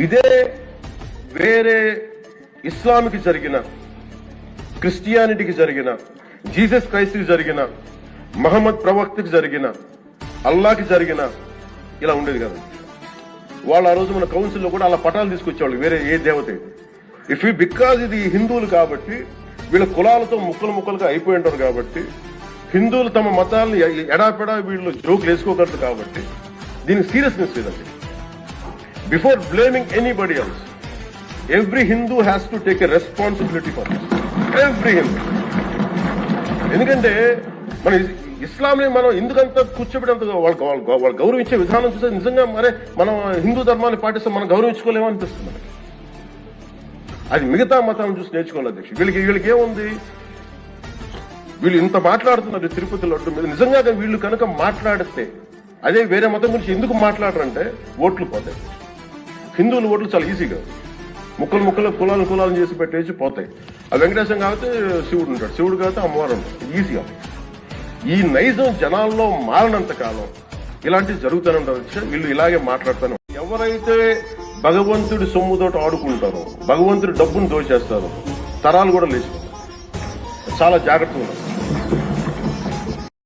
ఇదే వేరే ఇస్లాంకి జరిగిన, క్రిస్టియానిటీకి జరిగిన, జీసస్ క్రైస్ట్కి జరిగిన, మహమ్మద్ ప్రవక్తకి జరిగిన, అల్లాకి జరిగిన ఇలా ఉండేది కదా. వాళ్ళు ఆ రోజు మన కౌన్సిల్లో కూడా అలా పటాలు తీసుకొచ్చేవాళ్ళు వేరే ఏ దేవత. బికాజ్ ఇది హిందువులు కాబట్టి వీళ్ళ కులాలతో ముక్కలుగా అయిపోయి ఉంటారు కాబట్టి, హిందువులు తమ మతాలను ఎడాపెడా వీళ్ళు జోకులు వేసుకోగలరు కాబట్టి దీనికి సీరియస్నెస్ లేదండి. Before blaming anybody else, every Hindu has to take a responsibility for this. Every Hindu. ఎందుకంటే మన ఇస్లాంని మనం ఎందుకంత కూర్చోబెట్టంత వాళ్ళు గౌరవించే విధానం చూస్తే నిజంగా మరే మనం హిందూ ధర్మాన్ని పాటిస్తే మనం గౌరవించుకోలేమో అనిపిస్తుంది. అది మిగతా మతాలను చూసి నేర్చుకోవాలి అధ్యక్ష. వీళ్ళకి ఏముంది, వీళ్ళు ఇంత మాట్లాడుతున్నారు తిరుపతి లడ్డు మీద. నిజంగా వీళ్ళు కనుక మాట్లాడితే అదే వేరే మతం గురించి ఎందుకు మాట్లాడరంటే ఓట్లు పోతాయి. హిందువుల ఓట్లు చాలా ఈజీగా ముక్కలు కులాలను చేసి పెట్టేసి పోతాయి. ఆ వెంకటేశం కాబట్టి శివుడు ఉంటాడు, శివుడు కాబట్టి అమ్మవారు ఉంటాడు, ఈజీగా. ఈ నైజం జనాల్లో మారినంత కాలం ఇలాంటివి జరుగుతూనే ఉంటారు. వీళ్ళు ఇలాగే మాట్లాడతాను. ఎవరైతే భగవంతుడి సొమ్ముతోటి ఆడుకుంటారో, భగవంతుడి డబ్బును దోచేస్తారో తరాలు కూడా లేచిపోతారు. చాలా జాగ్రత్తగా ఉన్నారు.